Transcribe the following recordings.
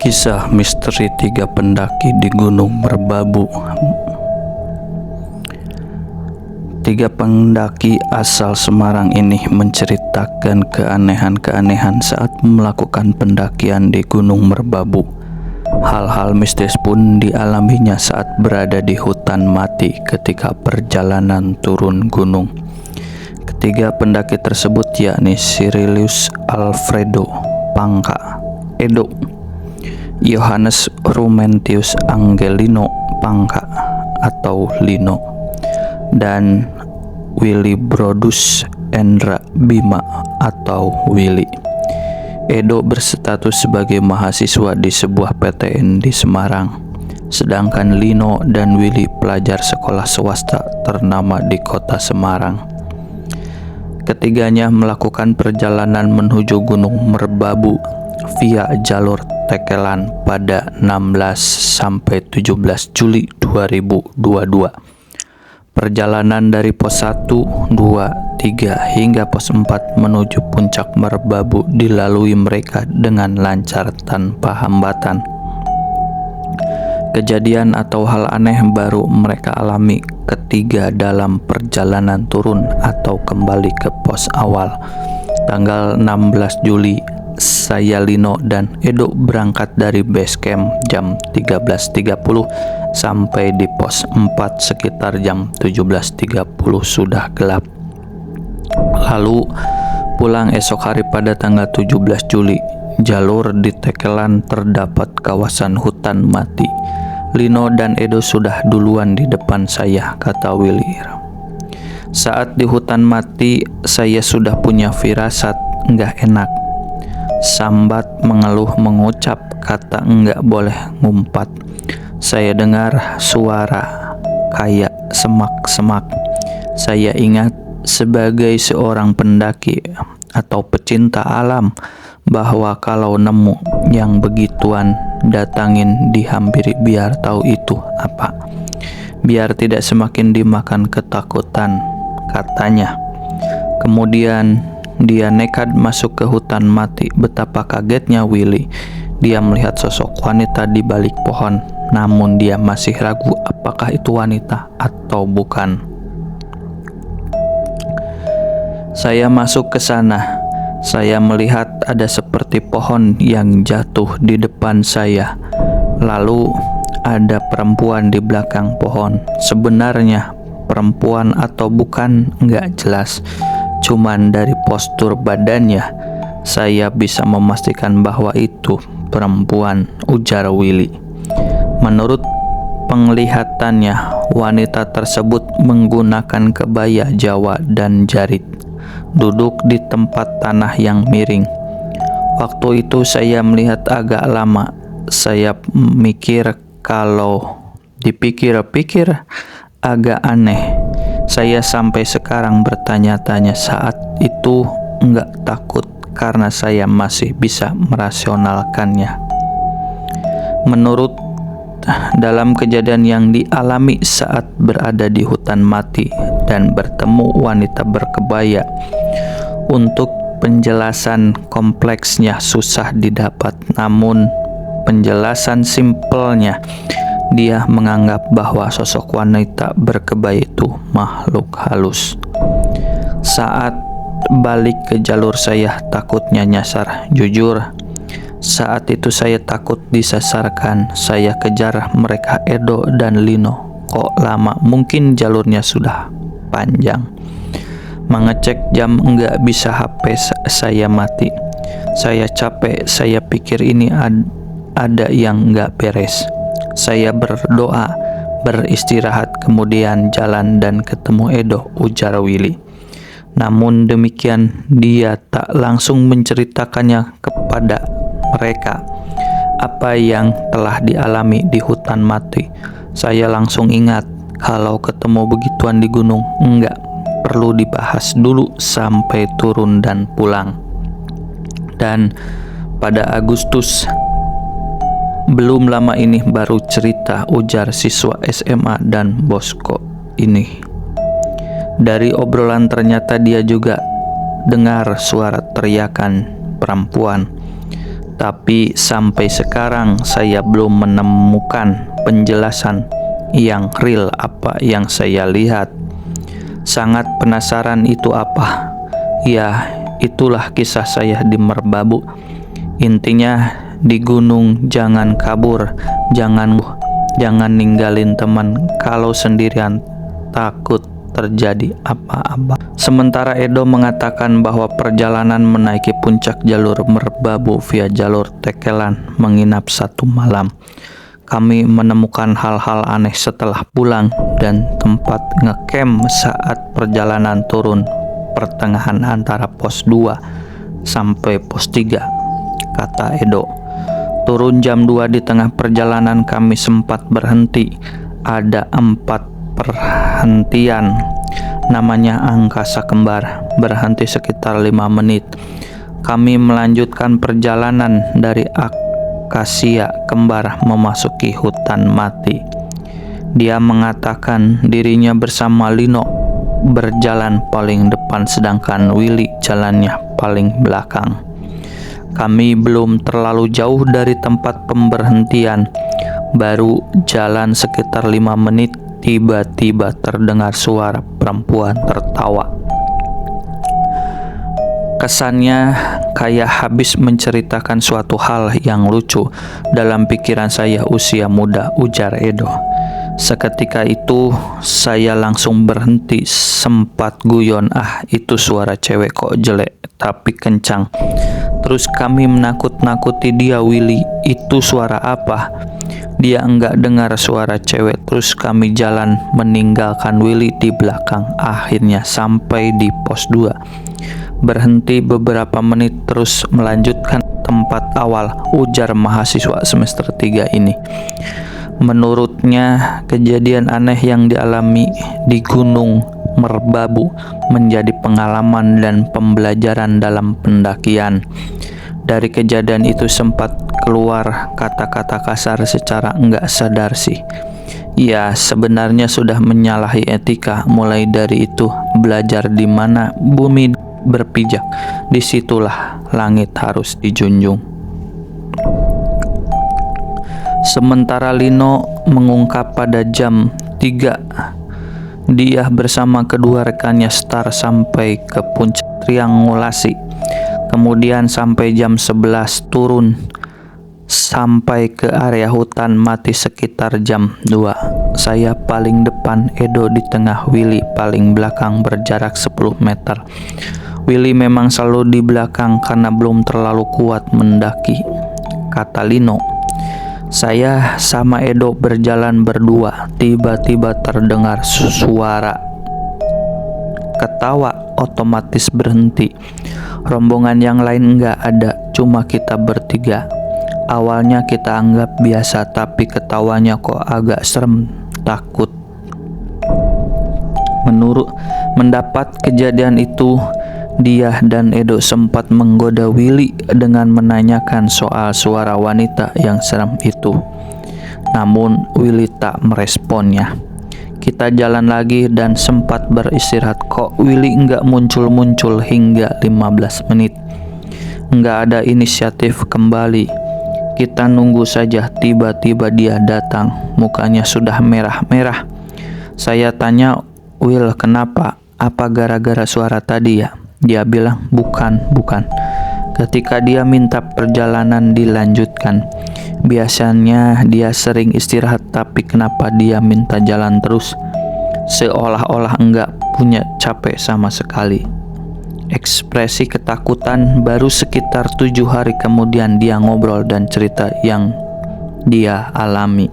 Kisah misteri 3 pendaki di Gunung Merbabu. 3 pendaki asal Semarang ini menceritakan keanehan-keanehan saat melakukan pendakian di Gunung Merbabu. Hal-hal mistis pun dialaminya saat berada di hutan mati ketika perjalanan turun gunung. Ketiga pendaki tersebut yakni Cyrillus Alfredo Pangka, Edo, Johannes Rumentius Angelino Pangka atau Lino, dan Willibrodus Endra Bima atau Willy. Edo berstatus sebagai mahasiswa di sebuah PTN di Semarang, sedangkan Lino dan Willy pelajar sekolah swasta ternama di kota Semarang. Ketiganya melakukan perjalanan menuju Gunung Merbabu via jalur Tekelan pada 16-17 Juli 2022. Perjalanan dari pos 1, 2, 3 hingga pos 4 menuju puncak Merbabu dilalui mereka dengan lancar tanpa hambatan. Kejadian atau hal aneh baru mereka alami ketiga dalam perjalanan turun atau kembali ke pos awal. Tanggal 16 Juli, saya Lino dan Edo berangkat dari base camp jam 13.30 sampai di pos 4 sekitar jam 17.30 sudah gelap. Lalu pulang esok hari pada tanggal 17 Juli. Jalur di Tekelan terdapat kawasan hutan mati. Lino dan Edo sudah duluan di depan saya, kata Willy. Saat di hutan mati, saya sudah punya firasat nggak enak. Sambat mengeluh mengucap kata enggak boleh ngumpat. Saya dengar suara kayak semak-semak. Saya ingat sebagai seorang pendaki atau pecinta alam bahwa kalau nemu yang begituan datangin dihampiri biar tahu itu apa. Biar tidak semakin dimakan ketakutan, katanya. Kemudian dia nekat masuk ke hutan mati. Betapa kagetnya Willy. Dia melihat sosok wanita di balik pohon, namun dia masih ragu apakah itu wanita atau bukan. Saya masuk ke sana. Saya melihat ada seperti pohon yang jatuh di depan saya. Lalu ada perempuan di belakang pohon. Sebenarnya perempuan atau bukan nggak jelas. Cuman dari postur badannya, saya bisa memastikan bahwa itu perempuan, ujar Willy. Menurut penglihatannya, wanita tersebut menggunakan kebaya Jawa dan jarit, duduk di tempat tanah yang miring. Waktu itu saya melihat agak lama. Saya mikir kalau dipikir-pikir agak aneh. Saya sampai sekarang bertanya-tanya saat itu enggak takut karena saya masih bisa merasionalkannya. Menurut dalam kejadian yang dialami saat berada di hutan mati dan bertemu wanita berkebaya, untuk penjelasan kompleksnya susah didapat, namun penjelasan simpelnya dia menganggap bahwa sosok wanita berkebaya itu makhluk halus. Saat balik ke jalur saya takutnya nyasar. Jujur, saat itu saya takut disasarkan. Saya kejar mereka Edo dan Lino. Kok lama? Mungkin jalurnya sudah panjang. Mengecek jam enggak bisa, HP saya mati. Saya capek. Saya pikir ini ada yang enggak beres. Saya berdoa, beristirahat, kemudian jalan dan ketemu Edo, ujar Willy. Namun demikian, dia tak langsung menceritakannya kepada mereka apa yang telah dialami di hutan mati. Saya langsung ingat kalau ketemu begituan di gunung enggak perlu dibahas dulu sampai turun dan pulang. Dan pada Agustus, belum lama ini baru cerita, ujar siswa SMA dan bosku ini. Dari obrolan ternyata dia juga dengar suara teriakan perempuan. Tapi sampai sekarang saya belum menemukan penjelasan yang real apa yang saya lihat. Sangat penasaran itu apa. Ya, itulah kisah saya di Merbabu. Intinya di gunung jangan kabur, jangan ninggalin teman kalau sendirian, takut terjadi apa-apa. Sementara Edo mengatakan bahwa perjalanan menaiki puncak jalur Merbabu via jalur Tekelan menginap 1 malam. Kami menemukan hal-hal aneh setelah pulang dan tempat ngecamp saat perjalanan turun pertengahan antara pos 2 sampai pos 3, kata Edo. Turun jam 2 di tengah perjalanan kami sempat berhenti. Ada 4 perhentian, namanya angkasa kembar, berhenti sekitar 5 menit. Kami melanjutkan perjalanan dari akasia kembar memasuki hutan mati. Dia mengatakan dirinya bersama Lino berjalan paling depan sedangkan Willy jalannya paling belakang. Kami belum terlalu jauh dari tempat pemberhentian, baru jalan sekitar 5 menit. Tiba-tiba terdengar suara perempuan tertawa. Kesannya kayak habis menceritakan suatu hal yang lucu. Dalam pikiran saya usia muda, ujar Edo. Seketika itu saya langsung berhenti, sempat guyon, itu suara cewek kok jelek tapi kencang. Terus kami menakut-nakuti dia, Willy, itu suara apa? Dia enggak dengar suara cewek. Terus kami jalan meninggalkan Willy di belakang. Akhirnya sampai di pos 2. Berhenti beberapa menit terus melanjutkan tempat awal, ujar mahasiswa semester 3 ini. Menurutnya kejadian aneh yang dialami di Gunung Merbabu menjadi pengalaman dan pembelajaran dalam pendakian. Dari kejadian itu sempat keluar kata-kata kasar secara enggak sadar sih. Ya, sebenarnya sudah menyalahi etika. Mulai dari itu belajar di mana bumi berpijak, disitulah langit harus dijunjung. Sementara Lino mengungkap pada jam 3 dia bersama kedua rekannya start sampai ke puncak triangulasi. Kemudian sampai jam 11 turun sampai ke area hutan mati sekitar jam 2. Saya paling depan, Edo di tengah, Willy paling belakang berjarak 10 meter. Willy memang selalu di belakang karena belum terlalu kuat mendaki, kata Lino. Saya sama Edo berjalan berdua. Tiba-tiba terdengar suara ketawa, otomatis berhenti. Rombongan yang lain enggak ada, cuma kita bertiga. Awalnya kita anggap biasa, tapi ketawanya kok agak serem, takut. Mendapat kejadian itu, dia dan Edo sempat menggoda Willy dengan menanyakan soal suara wanita yang seram itu. Namun Willy tak meresponnya. Kita jalan lagi dan sempat beristirahat. Kok Willy enggak muncul-muncul hingga 15 menit. Enggak ada inisiatif kembali. Kita nunggu saja, tiba-tiba dia datang. Mukanya sudah merah-merah. Saya tanya, Will, kenapa? Apa gara-gara suara tadi ya? Dia bilang, bukan. Ketika dia minta perjalanan dilanjutkan. Biasanya dia sering istirahat, tapi kenapa dia minta jalan terus? Seolah-olah enggak punya capek sama sekali. Ekspresi ketakutan baru sekitar 7 hari kemudian dia ngobrol dan cerita yang dia alami.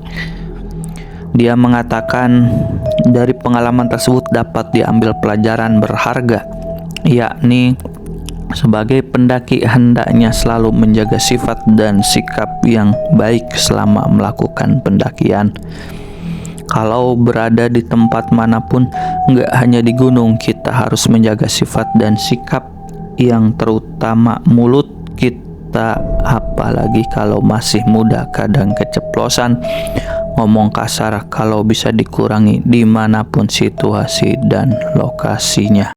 Dia mengatakan dari pengalaman tersebut dapat diambil pelajaran berharga, yakni sebagai pendaki hendaknya selalu menjaga sifat dan sikap yang baik selama melakukan pendakian. Kalau berada di tempat manapun, nggak hanya di gunung, kita harus menjaga sifat dan sikap yang terutama mulut kita, apalagi kalau masih muda, kadang keceplosan, ngomong kasar. Kalau bisa dikurangi dimanapun situasi dan lokasinya.